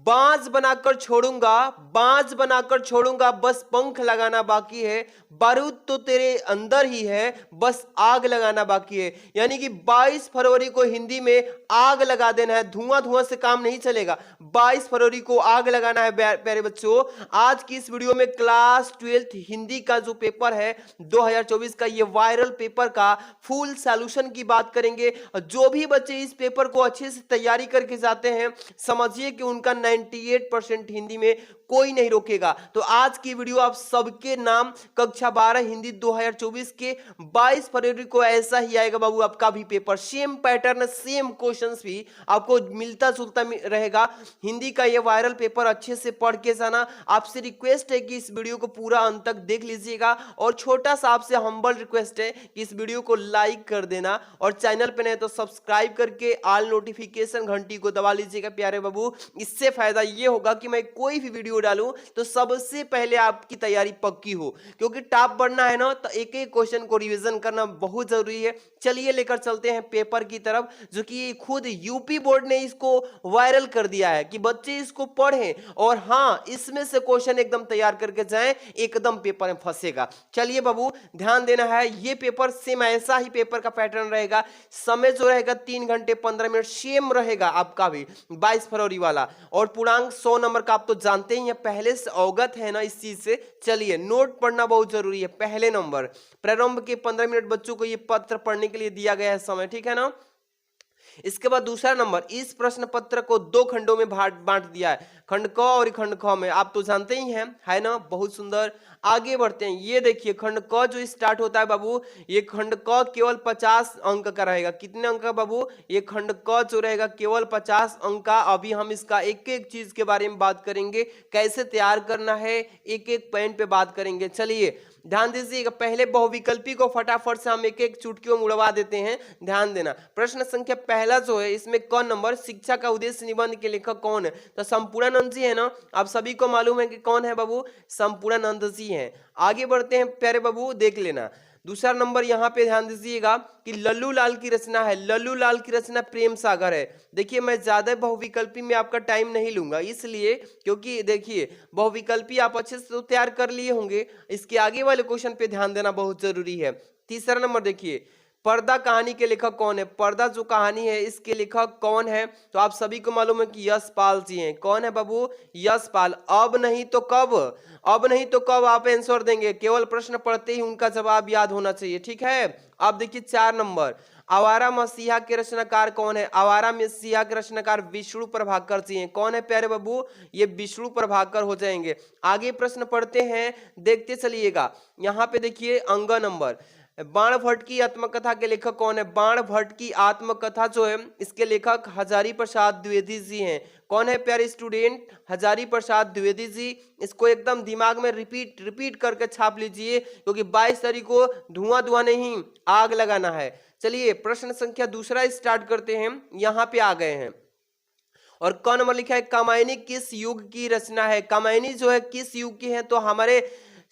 बाज बनाकर छोड़ूंगा, बाज बनाकर छोड़ूंगा, बस पंख लगाना बाकी है। बारूद तो तेरे अंदर ही है, बस आग लगाना बाकी है। यानी कि 22 फरवरी को हिंदी में आग लगा देना है, धुआं धुआं से काम नहीं चलेगा। 22 फरवरी को आग लगाना है प्यारे बच्चों। आज की इस वीडियो में क्लास 12th हिंदी का जो पेपर है 2024 का, ये वायरल पेपर का फुल सॉल्यूशन की बात करेंगे। जो भी बच्चे इस पेपर को अच्छे से तैयारी करके जाते हैं, समझिए कि उनका 98% हिंदी में कोई नहीं रोकेगा। तो आज की वीडियो आप सबके नाम कक्षा 12 हिंदी 2024 के 22 फरवरी को ऐसा ही आएगा बाबू आपका भी paper. Same pattern, same questions भी आपको मिलता जुलता रहेगा। हिंदी का ये वायरल पेपर अच्छे से पढ़ के जाना। आपसे रिक्वेस्ट है कि इस वीडियो को पूरा अंत तक देख लीजिएगा, और छोटा सा आपसे हम्बल रिक्वेस्ट है कि इस वीडियो को लाइक कर देना, और चैनल पे नहीं तो सब्सक्राइब करके ऑल नोटिफिकेशन घंटी को दबा लीजिएगा प्यारे बाबू। इससे फायदा ये होगा कि मैं कोई भी वीडियो डालूं तो सबसे पहले आपकी तैयारी पक्की हो, क्योंकि टॉप बनना है ना तो एक एक क्वेश्चन को रिवीजन करना बहुत जरूरी है। चलिए लेकर चलते हैं पेपर की तरफ, जो कि खुद यूपी बोर्ड ने इसको वायरल कर दिया है कि बच्चे इसको पढ़ें, और हाँ इसमें से क्वेश्चन एकदम तैयार करके जाएं, एकदम पेपर में फंसेगा। चलिए बाबू ध्यान देना है, ये पेपर सेम ऐसा ही पेपर का पैटर्न रहेगा। समय जो रहेगा 3 घंटे 15 मिनट सेम रहेगा आपका भी 22 फरवरी वाला, और पूर्णांक 100 नंबर का आप तो जानते ही हैं, पहले से अवगत है ना इस चीज से। चलिए नोट पढ़ना बहुत जरूरी है। पहले नंबर, प्रारंभ के 15 मिनट बच्चों को ये पत्र पढ़ने के लिए दिया गया है समय, ठीक है ना। इसके बाद दूसरा नंबर, इस प्रश्न पत्र को 2 खंडों में बांट दिया है, खंड क और खंड ख में, आप तो जानते ही हैं, है ना। बहुत सुंदर, आगे बढ़ते हैं। ये देखिए खंड क जो स्टार्ट होता है बाबू, ये खंड क केवल 50 अंक का रहेगा। कितने अंक का बाबू? ये खंड क जो रहेगा केवल 50 अंक का। अभी हम इसका एक एक चीज के बारे में बात करेंगे, कैसे तैयार करना है, एक एक पॉइंट पे बात करेंगे। चलिए ध्यान दीजिएगा, पहले बहुविकल्पी को फटाफट से हम एक एक चुटकियों में उड़वा देते हैं, ध्यान देना। प्रश्न संख्या पहला जो है, इसमें क नंबर, शिक्षा का उद्देश्य निबंध के लेखक कौन है? तो संपूर्णानंद जी है ना, आप सभी को मालूम है कि कौन है बाबू, संपूर्णानंद जी हैं। आगे बढ़ते हैं प्यारे बाबू, देख लेना। दूसरा नंबर यहाँ पे ध्यान दीजिएगा कि लल्लू लाल की रचना है, लल्लू लाल की रचना प्रेम सागर है। देखिए मैं ज्यादा बहुविकल्पी में आपका टाइम नहीं लूंगा, इसलिए क्योंकि देखिए बहुविकल्पी आप अच्छे से तो तैयार कर लिए होंगे, इसके आगे वाले क्वेश्चन पे ध्यान देना बहुत जरूरी है। तीसरा नंबर देखिए, पर्दा कहानी के लेखक कौन है? पर्दा जो कहानी है इसके लेखक कौन है? तो आप सभी को मालूम है कि यशपाल जी हैं। कौन है बाबू? यशपाल। अब नहीं तो कब, अब नहीं तो कब आप आंसर देंगे, केवल प्रश्न पढ़ते ही उनका जवाब याद होना चाहिए, ठीक है। अब देखिए 4 नंबर, आवारा मसीहा के रचनाकार कौन है? आवारा मसीहा के रचनाकार विष्णु प्रभाकर जी हैं। कौन है प्यारे बाबू? ये विष्णु प्रभाकर हो जाएंगे। आगे प्रश्न पढ़ते हैं, देखते चलिएगा। यहाँ पे देखिए अंग नंबर, बाण भट्ट की आत्मकथा के लेखक कौन है? बाण भट्ट की आत्मकथा जो है इसके लेखक हजारी प्रसाद द्विवेदी जी हैं। कौन है प्यारे स्टूडेंट? हजारी प्रसाद द्विवेदी जी। इसको एकदम दिमाग में रिपीट करके छाप लीजिए, क्योंकि 22 तारीख को धुआं नहीं आग लगाना है। चलिए प्रश्न संख्या दूसरा स्टार्ट करते हैं, यहाँ पे आ गए हैं, और क नंबर लिखा है कामायनी किस युग की रचना है? कामायनी जो है किस युग की है? तो हमारे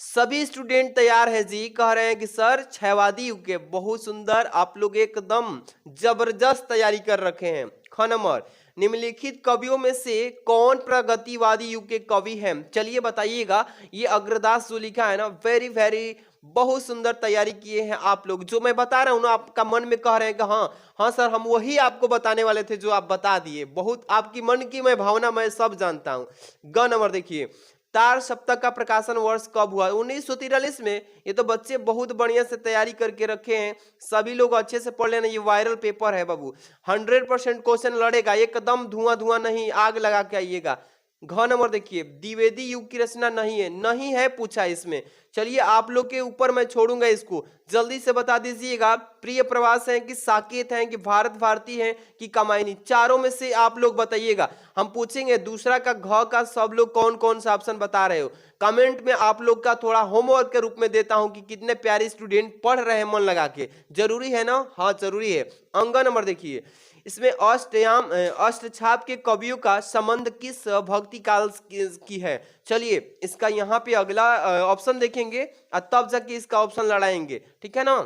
सभी स्टूडेंट तैयार है जी, कह रहे हैं कि सर क्षयवादी युग के। बहुत सुंदर, आप लोग एकदम जबरदस्त तैयारी कर रखे हैं। ख नंबर, निम्नलिखित कवियों में से कौन प्रगतिवादी युग के कवि हैं? चलिए बताइएगा। ये अग्रदास जो लिखा है ना, वेरी वेरी बहुत सुंदर तैयारी किए हैं आप लोग। जो मैं बता रहा हूं ना, आपका मन में कह रहे हैं कि हाँ हाँ सर हम वही आपको बताने वाले थे जो आप बता दिए। बहुत आपकी मन की मैं भावना मैं सब जानता हूं। ग नंबर देखिए, तार सप्तक का प्रकाशन वर्ष कब हुआ? 1943 में। ये तो बच्चे बहुत बढ़िया से तैयारी करके रखे हैं, सभी लोग अच्छे से पढ़ लेना, ये वायरल पेपर है बाबू। 100% क्वेश्चन लड़ेगा, एकदम धुआं नहीं आग लगा के आइएगा। घ नंबर देखिए, द्विवेदी युग की रचना नहीं है, नहीं है पूछा इसमें। चलिए आप लोग के ऊपर मैं छोड़ूंगा इसको, जल्दी से बता दीजिएगा। प्रिय प्रवास है कि साकेत है कि भारत भारती है कि कामायनी? चारों में से आप लोग बताइएगा। हम पूछेंगे दूसरा का घ का सब लोग कौन कौन सा ऑप्शन बता रहे हो, कमेंट में आप लोग का थोड़ा होमवर्क के रूप में देता हूं कि कितने प्यारे स्टूडेंट पढ़ रहे हैं मन लगा के। जरूरी है ना? हाँ जरूरी है। अंग नंबर देखिए, इसमें अष्टछाप के कवियों का संबंध किस भक्ति काल की है? चलिए इसका यहाँ पे अगला ऑप्शन देखेंगे और तब जाके इसका ऑप्शन लड़ाएंगे, ठीक है ना।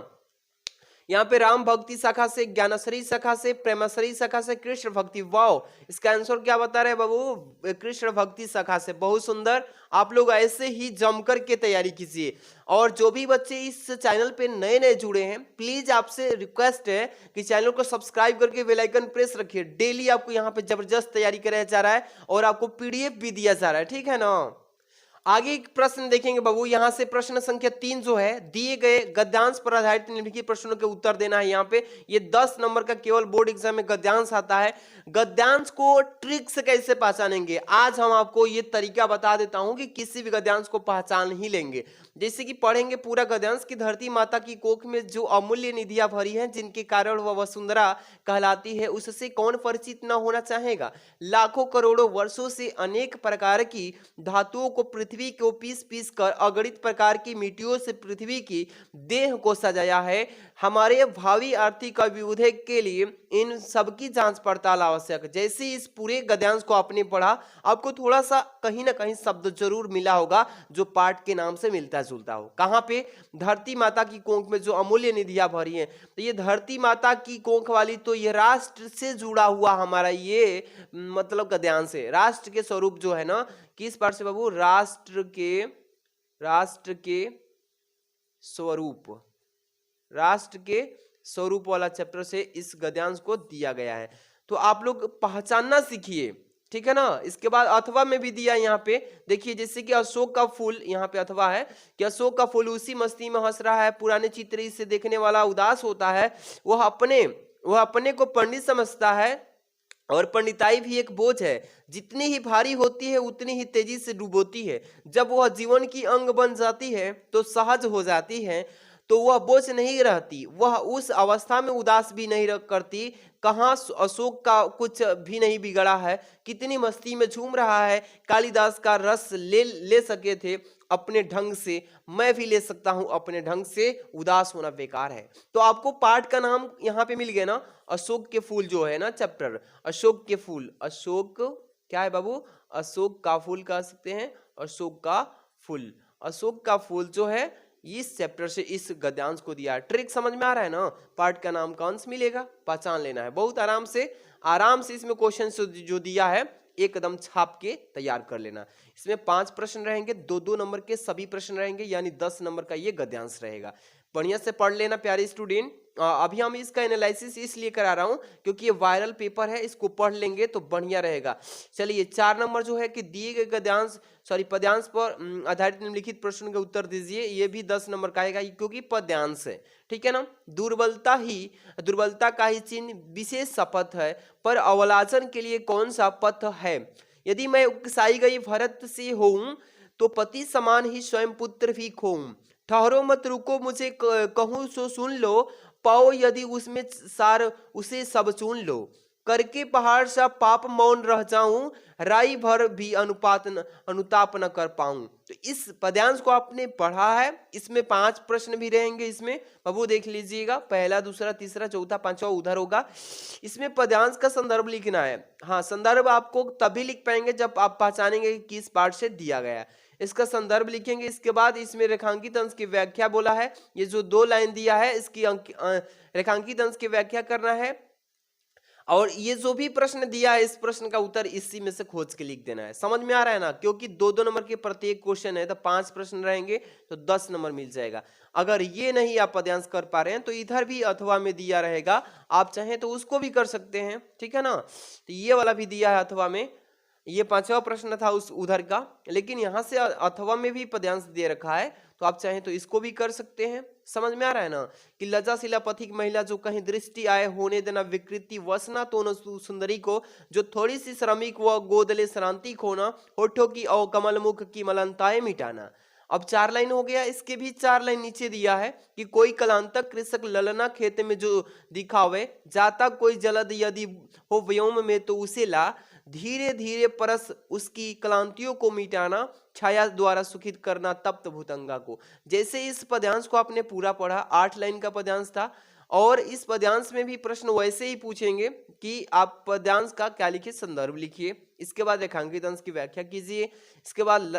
यहाँ पे राम भक्ति शाखा से, ज्ञानश्री शाखा से, प्रेमश्री शाखा से, कृष्ण भक्ति। वाव, इसका आंसर क्या बता रहे हैं बाबू? कृष्ण भक्ति शाखा से। बहुत सुंदर, आप लोग ऐसे ही जमकर के तैयारी कीजिए। और जो भी बच्चे इस चैनल पे नए नए जुड़े हैं, प्लीज आपसे रिक्वेस्ट है कि चैनल को सब्सक्राइब करके बेल आइकन प्रेस रखिए। डेली आपको यहाँ पे जबरदस्त तैयारी कराया जा रहा है और आपको पीडीएफ भी दिया जा रहा है, ठीक है ना। आगे एक प्रश्न देखेंगे बाबू, यहां से प्रश्न संख्या 3 जो है, दिए गए गद्यांश पर आधारित निम्नलिखित प्रश्नों के उत्तर देना है। यहाँ पे ये 10 नंबर का केवल बोर्ड एग्जाम में गद्यांश आता है। गद्यांश को ट्रिक से कैसे पहचानेंगे, आज हम आपको ये तरीका बता देता हूं कि किसी भी गद्यांश को पहचान ही लेंगे। जैसे कि पढ़ेंगे पूरा गद्यांश की धरती माता की कोख में जो अमूल्य निधियां भरी हैं, जिनके कारण वह वसुंधरा कहलाती है, उससे कौन परिचित न होना चाहेगा। लाखों करोड़ों वर्षों से अनेक प्रकार की धातुओं को पृथ्वी को पीस पीस कर अगणित प्रकार की मिट्टियों से पृथ्वी की देह को सजाया है। हमारे भावी आर्थिक अभ्युदय के लिए इन सबकी जांच पड़ताल आवश्यक है। जैसे इस पूरे गद्यांश को आपने पढ़ा, आपको थोड़ा सा कहीं ना कहीं शब्द जरूर मिला होगा जो पाठ के नाम से मिलता जुलता हो। कहां पे? धरती माता की कोख में जो अमूल्य निधियां भरी हैं। तो ये धरती माता की कोख वाली, तो ये राष्ट्र से जुड़ा हुआ हमारा ये मतलब गद्यांश है। राष्ट्र के स्वरूप जो है ना, किस पाठ से बाबू? राष्ट्र के स्वरूप, राष्ट्र के स्वरूप वाला चैप्टर से इस गद्यांश को दिया गया है। तो आप लोग पहचानना सीखिए, ठीक है ना। इसके बाद अथवा में भी दिया यहाँ पे, देखिए जैसे कि अशोक का फूल, यहाँ पे अथवा है कि अशोक का फूल उसी मस्ती में हंस रहा है, पुराने चित्र इसे देखने वाला उदास होता है, वह अपने को पंडित समझता है और पंडिताई भी एक बोझ है, जितनी ही भारी होती है उतनी ही तेजी से डुबोती है। जब वह जीवन की अंग बन जाती है तो सहज हो जाती है, तो वह बोझ नहीं रहती। वह उस अवस्था में उदास भी नहीं करती। कहाँ अशोक का कुछ भी नहीं बिगड़ा है, कितनी मस्ती में झूम रहा है। कालिदास का रस ले सके थे अपने ढंग से, मैं भी ले सकता हूं अपने ढंग से, उदास होना बेकार है। तो आपको पाठ का नाम यहाँ पे मिल गया ना, अशोक के फूल जो है ना चैप्टर, अशोक के फूल। अशोक क्या है बाबू? अशोक का फूल कह सकते हैं, अशोक का फूल। अशोक का फूल जो है इस चैप्टर से इस गद्यांश को दिया है। ट्रिक समझ में आ रहा है ना? पाठ का नाम कौन सा मिलेगा, पहचान लेना है। बहुत आराम से इसमें क्वेश्चन जो दिया है एकदम छाप के तैयार कर लेना। इसमें 5 प्रश्न रहेंगे, 2-2 नंबर के सभी प्रश्न रहेंगे, यानी 10 नंबर का ये गद्यांश रहेगा। बढ़िया से पढ़ लेना प्यारे स्टूडेंट। अभी हम इसका एनालिसिस इसलिए करा रहा हूं क्योंकि ये वायरल पेपर है, इसको पढ़ लेंगे तो बढ़िया रहेगा। चलिए 4 नंबर जो है कि दिए गए गद्यांश पद्यांश पर आधारित निम्नलिखित प्रश्न के उत्तर दीजिए। ये भी 10 नंबर का आएगा क्योंकि पद्यांश है, ठीक है ना। दुर्बलता का ही चिन्ह विशेष शपथ है, पर अवलाजन के लिए कौन सा पथ है। यदि मैं उकसाई गई भरत से होऊं, तो पति समान ही स्वयं पुत्र भी खोऊं। ठहरो मत रुको मुझे कहूं सो सुन लो, पाओ यदि उसमें सार उसे सब चुन लो। करके पहाड़ सा पाप मौन रह जाऊं, राई भर भी अनुताप न कर पाऊं। तो इस पद्यांश को आपने पढ़ा है, इसमें 5 प्रश्न भी रहेंगे। इसमें बाबू देख लीजिएगा, पहला, दूसरा, तीसरा, चौथा, पांचवा उधर होगा। इसमें पद्यांश का संदर्भ लिखना है। हाँ, संदर्भ आपको तभी लिख पाएंगे जब आप पहचानेंगे कि किस पाठ से दिया गया है। इसका संदर्भ लिखेंगे। इसके बाद इसमें रेखांकित अंश की व्याख्या बोला है, ये जो 2 लाइन दिया है इसकी रेखांकित अंश की व्याख्या करना है। और ये जो भी प्रश्न दिया है इस प्रश्न का उत्तर इसी में से खोज के लिख देना है। समझ में आ रहा है ना? क्योंकि 2-2 नंबर के प्रत्येक क्वेश्चन है तो 5 प्रश्न रहेंगे तो 10 नंबर मिल जाएगा। अगर ये नहीं आप पद्यांश कर पा रहे हैं तो इधर भी अथवा में दिया रहेगा, आप चाहें तो उसको भी कर सकते हैं, ठीक है ना। तो ये वाला भी दिया है अथवा में, ये 5वां प्रश्न था उस उधर का, लेकिन यहाँ से अथवा में भी पद्यांश दे रखा है तो आप चाहें तो इसको भी कर सकते हैं। समझ में आ रहा है ना कि लज्जाशिला पथिक महिला जो कहीं दृष्टि आए होने देना विकृति वसना तो न सुंदरी को, जो थोड़ी सी श्रमिक व गोदले श्रांति खोना, होठों की और कमल मुख की मलनताएं मिटाना। अब 4 लाइन हो गया, इसके भी 4 लाइन नीचे दिया है कि कोई कलांतक कृषक ललना खेत में जो दिखावे, जाता कोई जलद यदि हो व्योम में तो उसे ला, धीरे धीरे परस उसकी क्लांतियों को मिटाना, छाया द्वारा सुखित करना तप्त भूतंगा को। जैसे इस पद्यांश को आपने पूरा पढ़ा, 8 लाइन का पद्यांश था, और इस पद्यांश में भी प्रश्न वैसे ही पूछेंगे कि आप पद्यांश का क्या लिखिए, संदर्भ लिखिए। इसके बाद रेखांकित अंश की व्याख्या कीजिए। इसके बाद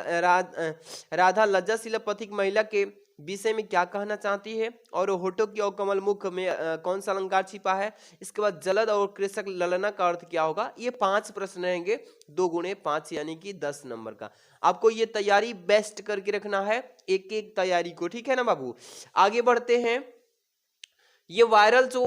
राधा लज्जाशिला पथिक महिला के विषय में क्या कहना चाहती है, और होठों की और कमल मुख में कौन सा अलंकार छिपा है, इसके बाद जलद और कृषक ललना का अर्थ क्या होगा। ये 5 प्रश्न रहेंगे, 2 गुणे 5 यानी कि 10 नंबर का। आपको ये तैयारी बेस्ट करके रखना है, एक एक तैयारी को, ठीक है ना बाबू। आगे बढ़ते हैं। ये वायरल जो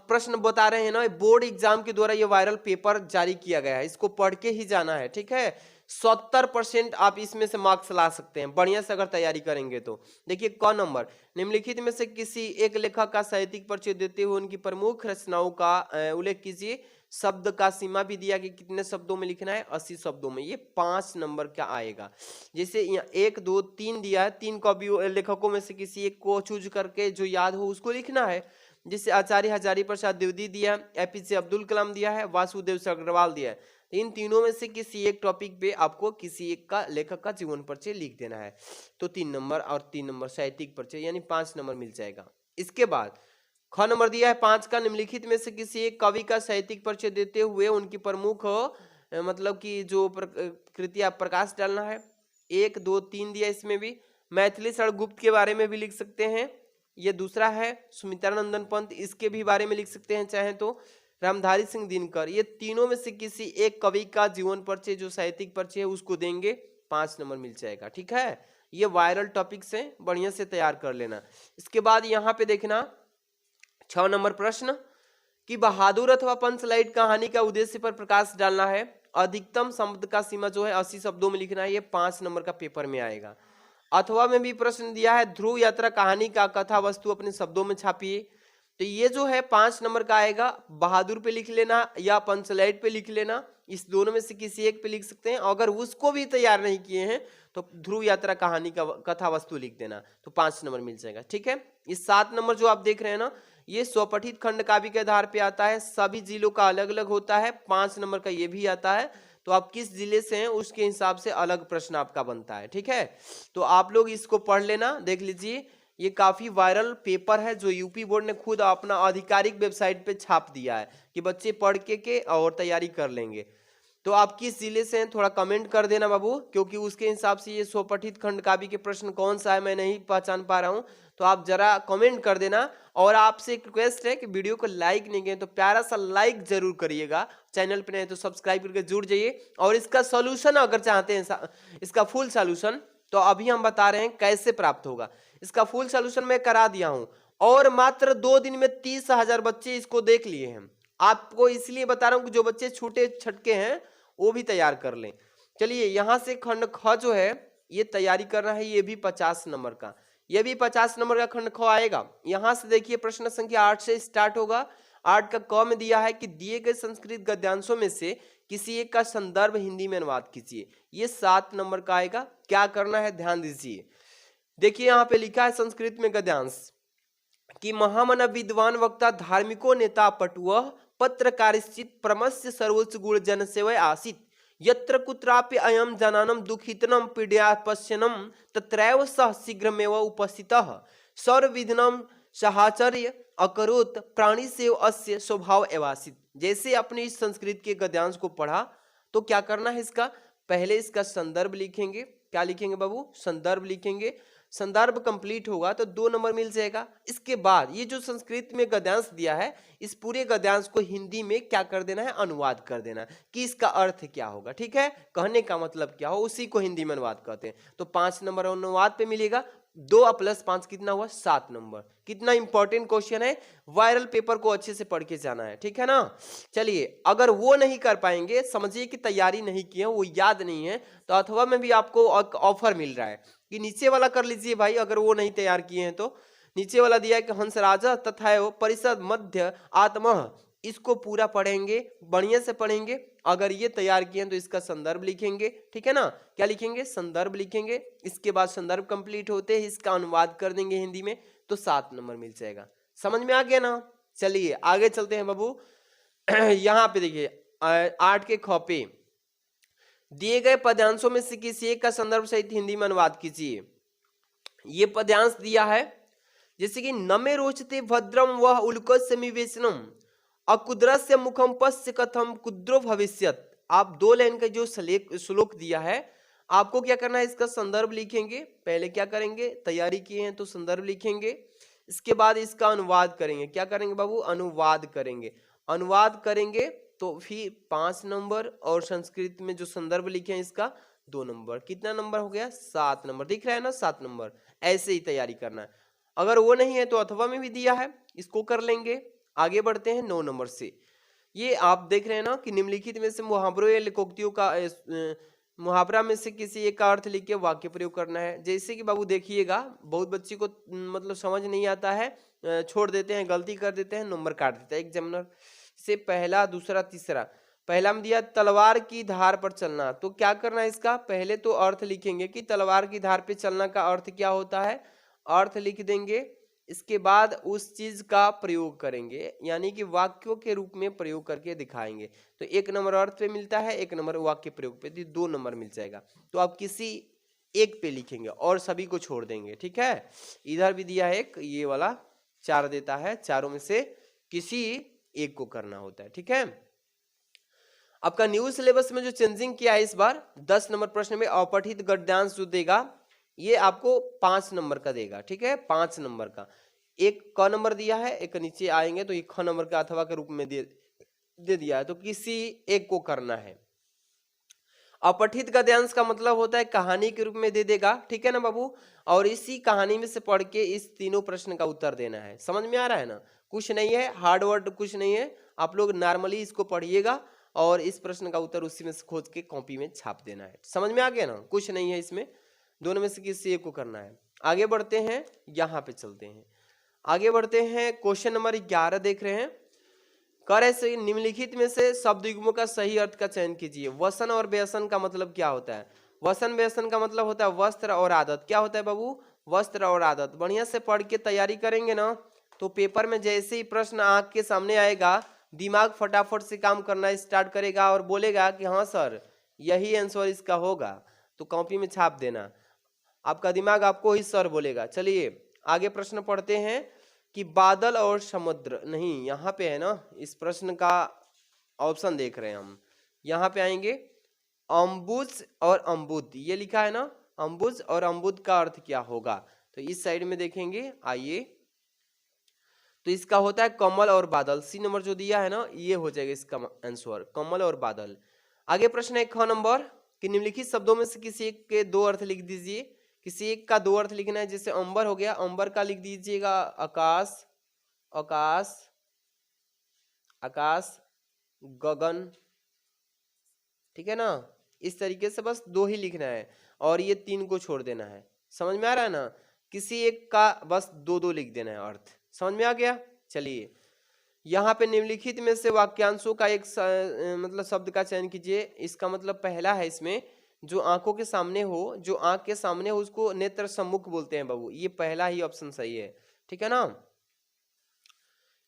प्रश्न बता रहे हैं ना, बोर्ड एग्जाम के द्वारा ये वायरल पेपर जारी किया गया है, इसको पढ़ के ही जाना है, ठीक है। 70% आप इसमें से मार्क्स ला सकते हैं बढ़िया से अगर तैयारी करेंगे तो। देखिए क नंबर, निम्नलिखित में से किसी एक लेखक का साहित्यिक परिचय देते हुए उनकी प्रमुख रचनाओं का उल्लेख कीजिए। शब्द का सीमा भी दिया कि कितने शब्दों में लिखना है, 80 शब्दों में। ये 5 नंबर का आएगा। जैसे यहाँ 1 2 3 दिया है, 3 कवि लेखकों में से किसी एक को चूज करके जो याद हो उसको लिखना है। जिसे आचार्य हजारी प्रसाद द्विवेदी दिया, एपीजे अब्दुल कलाम दिया है, वासुदेव अग्रवाल दिया है। इन तीनों में से किसी एक टॉपिक पे आपको किसी एक का लेखक का जीवन परिचय लिख देना है। तो 3 नंबर और 3 नंबर साहित्यिक परिचय, यानी 5 नंबर मिल जाएगा। इसके बाद ख नंबर दिया है 5 का, निम्नलिखित में से किसी एक कवि का साहित्यिक परिचय देते हुए उनकी प्रमुख मतलब कि जो कृतियां प्रकाश डालना है। 1 2 3 दिया, इसमें भी मैथिली शरण गुप्त के बारे में भी लिख सकते हैं। ये दूसरा है सुमित्रानंदन पंत, इसके भी बारे में लिख सकते हैं चाहे तो। रामधारी सिंह दिनकर, ये तीनों में से किसी एक कवि का जीवन परिचय जो साहित्यिक परिचय है उसको देंगे, 5 नंबर मिल जाएगा, ठीक है। ये वायरल टॉपिक से बढ़िया से तैयार कर लेना। इसके बाद यहाँ पे देखना 6 नंबर प्रश्न कि बहादुर अथवा पंचलाइट कहानी का उद्देश्य पर प्रकाश डालना है। अधिकतम शब्द का सीमा जो है 80 शब्दों में लिखना है। ये 5 नंबर का पेपर में आएगा। अथवा में भी प्रश्न दिया है, ध्रुव यात्रा कहानी का कथा वस्तु अपने शब्दों में छापिए। तो ये जो है 5 नंबर का आएगा। बहादुर पे लिख लेना या पंचलाइट पे लिख लेना, इस दोनों में से किसी एक पे लिख सकते हैं। अगर उसको भी तैयार नहीं किए हैं तो ध्रुव यात्रा कहानी का कथा वस्तु लिख देना, तो 5 नंबर मिल जाएगा, ठीक है। इस 7 नंबर जो आप देख रहे हैं ना, ये स्वपठित खंड काव्य के आधार पे आता है। सभी जिलों का अलग अलग होता है। 5 नंबर का ये भी आता है। तो आप किस जिले से हैं उसके हिसाब से अलग प्रश्न आपका बनता है, ठीक है। तो आप लोग इसको पढ़ लेना, देख लीजिए। ये काफी वायरल पेपर है जो यूपी बोर्ड ने खुद अपना आधिकारिक वेबसाइट पे छाप दिया है कि बच्चे पढ़ के और तैयारी कर लेंगे। तो आप किस जिले से हैं थोड़ा कमेंट कर देना बाबू, क्योंकि उसके हिसाब से ये स्वपठित खंड काव्य के प्रश्न कौन सा है मैं नहीं पहचान पा रहा हूं। तो आप जरा कमेंट कर देना। और आपसे एक रिक्वेस्ट है कि वीडियो को लाइक नहीं किए तो प्यारा सा लाइक जरूर करिएगा। चैनल पे नहीं तो सब्सक्राइब करके जुड़ जाइए। और इसका सोल्यूशन अगर चाहते हैं, इसका फुल सोल्यूशन, तो अभी हम बता रहे हैं कैसे प्राप्त होगा। इसका फुल सोल्यूशन मैं करा दिया हूं और मात्र 2 दिन में 30,000 बच्चे इसको देख लिए हैं। आपको इसलिए बता रहा हूं कि जो बच्चे छूटे छटके हैं वो भी तैयार कर लें। चलिए यहां से खंड ख जो है ये तैयारी करना है। ये भी 50 नंबर का, ये भी 50 नंबर का खंड ख आएगा। यहां से देखिए प्रश्न संख्या 8 से स्टार्ट होगा। 8 का क में दिया है कि दिए गए संस्कृत गद्यांशों में से किसी एक का संदर्भ हिंदी में अनुवाद कीजिए। ये 7 नंबर का आएगा। क्या करना है ध्यान दीजिए। देखिए यहाँ पे लिखा है संस्कृत में गद्यांश कि महामना विद्वान वक्ता धार्मिको नेता पटुः पत्रकारिश्चित प्रमस्य सर्वोच्च गुण जन सेवय आसीत यत्र कुत्रापि अयम जनानम दुखितनम पीड़या पश्यनम तत्रैव सह शीघ्रमेव उपस्थितः सर्वविधनम साहचर्य अकरोत प्राणी सेव अस्य स्वभाव एवासित। जैसे अपने इस संस्कृत के गद्यांश को पढ़ा तो क्या करना है, इसका पहले इसका संदर्भ लिखेंगे। क्या लिखेंगे बाबू, संदर्भ लिखेंगे। संदर्भ कंप्लीट होगा तो 2 नंबर मिल जाएगा। इसके बाद ये जो संस्कृत में गद्यांश दिया है इस पूरे गद्यांश को हिंदी में क्या कर देना है, अनुवाद कर देना कि इसका अर्थ क्या होगा, ठीक है, कहने का मतलब क्या हो, उसी को हिंदी में अनुवाद कहते हैं। तो 5 नंबर अनुवाद पे मिलेगा। 2 + 5 कितना हुआ, 7 नंबर। कितना इंपॉर्टेंट क्वेश्चन है, वायरल पेपर को अच्छे से पढ़ के जाना है, ठीक है ना। चलिए अगर वो नहीं कर पाएंगे, समझिए कि तैयारी नहीं किए, वो याद नहीं है, तो अथवा में भी आपको ऑफर मिल रहा है कि नीचे वाला कर लीजिए भाई। अगर वो नहीं तैयार किए हैं तो नीचे वाला दिया है कि हंस राजा तथा परिषद मध्य आत्मा, इसको पूरा पढ़ेंगे, बढ़िया से पढ़ेंगे। अगर ये तैयार किए हैं तो इसका संदर्भ लिखेंगे, ठीक है ना। क्या लिखेंगे, संदर्भ लिखेंगे। इसके बाद संदर्भ कंप्लीट होते ही इसका अनुवाद कर देंगे हिंदी में, तो 7 नंबर मिल जाएगा। समझ में आ गया ना। चलिए आगे चलते हैं बाबू। यहाँ पे देखिए 8 के ख पे दिए गए पद्यांशों में से किसी एक का संदर्भ सहित हिंदी में अनुवाद कीजिए। ये पद्यांश दिया है जैसे कि नमे रोचते भद्रम वह उल्कस्य विवेचनम अकुद्रस्य मुखम पश्य कथम कुद्रो भविष्यत। आप 2 लाइन का जो श्लोक दिया है आपको क्या करना है, इसका संदर्भ लिखेंगे। पहले क्या करेंगे, तैयारी किए हैं तो संदर्भ लिखेंगे, इसके बाद इसका अनुवाद करेंगे। क्या करेंगे बाबू, अनुवाद करेंगे। अनुवाद करेंगे तो फिर 5 नंबर, और संस्कृत में जो संदर्भ लिखे हैं इसका 2 नंबर। कितना नंबर हो गया, 7 नंबर। दिख रहा है ना, 7 नंबर। ऐसे ही तैयारी करना है। अगर वो नहीं है तो अथवा में भी दिया है, इसको कर लेंगे। आगे बढ़ते हैं 9 नंबर से। ये आप देख रहे हैं ना कि निम्नलिखित में से मुहावरों या लोकोक्तियों का मुहावरा में से किसी एक का अर्थ लिख के वाक्य प्रयोग करना है। जैसे कि बाबू देखिएगा, बहुत बच्चे को मतलब समझ नहीं आता है, छोड़ देते हैं, गलती कर देते हैं, नंबर काट देता है एग्जामिनर से। पहला, दूसरा, तीसरा। पहला में दिया तलवार की धार पर चलना, तो क्या करना है इसका, पहले तो अर्थ लिखेंगे कि तलवार की धार पे चलना का अर्थ क्या होता है, अर्थ लिख देंगे। इसके बाद उस चीज का प्रयोग करेंगे, यानी कि वाक्यों के रूप में प्रयोग करके दिखाएंगे। तो 1 नंबर अर्थ पे मिलता है, 1 नंबर वाक्य प्रयोग पे, 2 नंबर मिल जाएगा। तो आप किसी एक पे लिखेंगे और सभी को छोड़ देंगे, ठीक है। इधर भी दिया है एक, ये वाला 4 देता है, चारों में से किसी एक को करना होता है, ठीक है। आपका न्यू सिलेबस में जो चेंजिंग किया है इस बार, 10 नंबर प्रश्न में अपठित गद्यांश जो देगा ये आपको 5 नंबर का देगा, ठीक है, 5 नंबर का। एक क नंबर दिया है, एक नीचे आएंगे तो एक ख नंबर का अथवा के रूप में दे दिया है, तो किसी एक को करना है। अपठित गद्यांश का मतलब होता है कहानी के रूप में दे देगा, ठीक है ना बाबू। और इसी कहानी में से पढ़ के इस तीनों प्रश्न का उत्तर देना है। समझ में आ रहा है ना, कुछ नहीं है, हार्ड वर्ड कुछ नहीं है। आप लोग नॉर्मली इसको पढ़िएगा और इस प्रश्न का उत्तर उसी में से खोज के कॉपी में छाप देना है। समझ में आ गया ना, कुछ नहीं है इसमें, दोनों में से किसी एक को करना है। आगे बढ़ते हैं, यहाँ पे चलते हैं, आगे बढ़ते हैं। क्वेश्चन नंबर 11 देख रहे हैं। कर ऐसे निम्नलिखित में से शब्द युग्मों का सही अर्थ का चयन कीजिए। वसन और व्यसन का मतलब क्या होता है, वसन व्यसन का मतलब होता है वस्त्र और आदत। क्या होता है बाबू, वस्त्र और आदत। बढ़िया से पढ़ के तैयारी करेंगे ना तो पेपर में जैसे ही प्रश्न आंख के सामने आएगा, दिमाग फटाफट से काम करना स्टार्ट करेगा और बोलेगा कि हाँ सर यही आंसर इसका होगा, तो कॉपी में छाप देना। आपका दिमाग आपको ही सर बोलेगा। चलिए आगे प्रश्न पढ़ते हैं कि बादल और समुद्र, नहीं यहाँ पे है ना, इस प्रश्न का ऑप्शन देख रहे हैं हम। यहाँ पे आएंगे, अम्बुज और अम्बुद, ये लिखा है ना, अम्बुज और अम्बुद का अर्थ क्या होगा, तो इस साइड में देखेंगे। आइए, तो इसका होता है कमल और बादल। सी नंबर जो दिया है ना, ये हो जाएगा इसका आंसर, कमल और बादल। आगे प्रश्न है ख नंबर कि निम्नलिखित शब्दों में से किसी एक के 2 अर्थ लिख दीजिए। किसी एक का 2 अर्थ लिखना है, जैसे अंबर हो गया, अंबर का लिख दीजिएगा आकाश, आकाश, आकाश, गगन, ठीक है ना। इस तरीके से बस 2 ही लिखना है और ये 3 को छोड़ देना है। समझ में आ रहा है ना, किसी एक का बस 2-2 लिख देना है अर्थ। समझ में आ गया। चलिए यहाँ पे निम्नलिखित में से वाक्यांशों का एक मतलब शब्द का चयन कीजिए। इसका मतलब पहला है इसमें, जो आंखों के सामने हो, जो आंख के सामने हो उसको नेत्र सम्मुख बोलते हैं बाबू, ये पहला ही ऑप्शन सही है, ठीक है ना।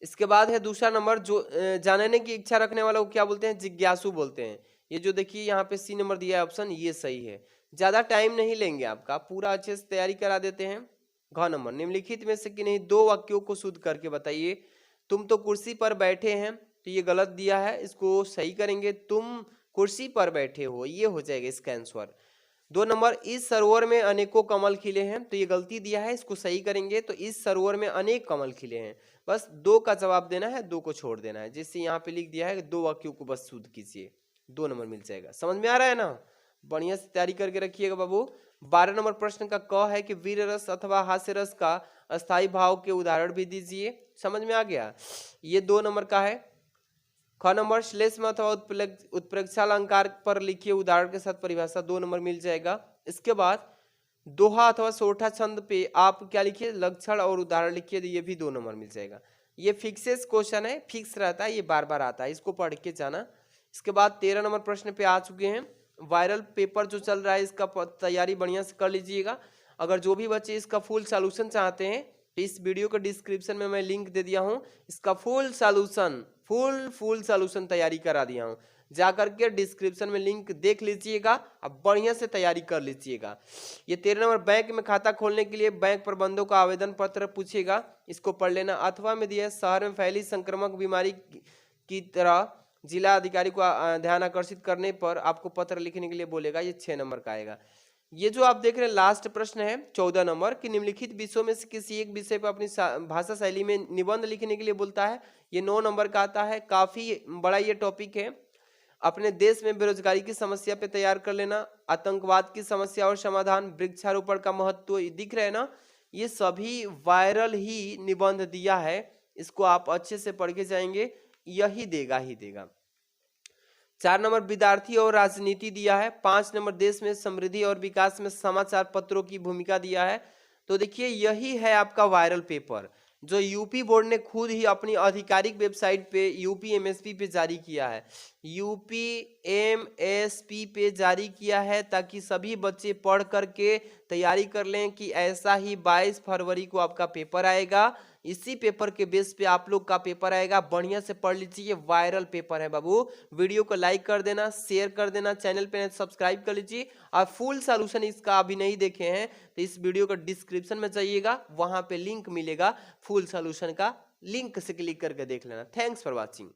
इसके बाद है दूसरा नंबर, जो जानने की इच्छा रखने वाला को क्या बोलते हैं, जिज्ञासु बोलते हैं। ये जो देखिए यहाँ पे सी नंबर दिया है ऑप्शन, ये सही है। ज्यादा टाइम नहीं लेंगे आपका, पूरा अच्छे से तैयारी करा देते हैं। घ नंबर, निम्नलिखित में से कि नहीं 2 वाक्यों को शुद्ध करके बताइए। तुम तो कुर्सी पर बैठे हैं, तो ये गलत दिया है, इसको सही करेंगे। तुम कुर्सी पर बैठे हो, ये हो जाएगा इसका आंसर। 2 नंबर, इस सरोवर में अनेकों कमल खिले हैं, तो ये गलती दिया है, इसको सही करेंगे। तो इस सरोवर में अनेक कमल खिले हैं, बस 2 का जवाब देना है, 2 को छोड़ देना है। जैसे यहाँ पे लिख दिया है 2 वाक्यों को बस शुद्ध कीजिए, 2 नंबर मिल जाएगा। समझ में आ रहा है ना, बढ़िया से तैयारी करके रखिएगा बाबू। 12 नंबर प्रश्न का क है कि वीर रस अथवा हास्य रस का अस्थाई भाव के उदाहरण भी दीजिए। समझ में आ गया, ये 2 नंबर का है। ख नंबर, श्लेष में अथवा उत्प्रेक्षा अलंकार पर लिखिए उदाहरण के साथ परिभाषा, 2 नंबर मिल जाएगा। इसके बाद दोहा अथवा सोठा छंद पे आप क्या लिखिए, लक्षण और उदाहरण लिखिए, ये भी 2 नंबर मिल जाएगा। ये फिक्सेस क्वेश्चन है, फिक्स रहता है, ये बार बार आता है, इसको पढ़ के जाना। इसके बाद 13 नंबर प्रश्न पे आ चुके हैं। वायरल पेपर जो चल रहा है इसका तैयारी बढ़िया से कर लीजिएगा। अगर जो भी बच्चे इसका फुल सॉल्यूशन चाहते हैं तो इस वीडियो के डिस्क्रिप्शन में मैं लिंक दे दिया हूँ, इसका फुल सॉल्यूशन तैयारी करा दिया हूँ, जा करके डिस्क्रिप्शन में लिंक देख लीजिएगा। अब बढ़िया से तैयारी कर लीजिएगा। ये 13 नंबर, बैंक में खाता खोलने के लिए बैंक प्रबंधों का आवेदन पत्र पूछेगा, इसको पढ़ लेना। अथवा में दिया है, शहर में फैली संक्रामक बीमारी की तरह जिला अधिकारी को ध्यान आकर्षित करने पर आपको पत्र लिखने के लिए बोलेगा, ये 6 नंबर का आएगा। ये जो आप देख रहे हैं लास्ट प्रश्न है 14 नंबर कि निम्नलिखित विषयों में से किसी एक विषय पर अपनी भाषा शैली में निबंध लिखने के लिए बोलता है, ये 9 नंबर का आता है। काफी बड़ा ये टॉपिक है। अपने देश में बेरोजगारी की समस्या पे तैयार कर लेना, आतंकवाद की समस्या और समाधान, वृक्षारोपण का महत्व, दिख रहे हैं ना, ये सभी वायरल ही निबंध दिया है। इसको आप अच्छे से पढ़ के जाएंगे, यही देगा ही देगा। 4 नंबर विद्यार्थी और राजनीति दिया है। 5 नंबर देश में समृद्धि और विकास में समाचार पत्रों की भूमिका दिया है। तो देखिए यही है आपका वायरल पेपर जो यूपी बोर्ड ने खुद ही अपनी आधिकारिक वेबसाइट पे यूपी एमएसपी पे जारी किया है। यूपी एमएसपी पे जारी किया है ताकि सभी बच्चे पढ़ करके तैयारी कर लें कि ऐसा ही 22 फरवरी को आपका पेपर आएगा। इसी पेपर के बेस पे आप लोग का पेपर आएगा, बढ़िया से पढ़ लीजिए। ये वायरल पेपर है बाबू। वीडियो को लाइक कर देना, शेयर कर देना, चैनल पे सब्सक्राइब कर लीजिए। और फुल सॉल्यूशन इसका अभी नहीं देखे हैं तो इस वीडियो का डिस्क्रिप्शन में जाइएगा, वहां पे लिंक मिलेगा, फुल सॉल्यूशन का लिंक से क्लिक करके देख लेना। Thanks for watching.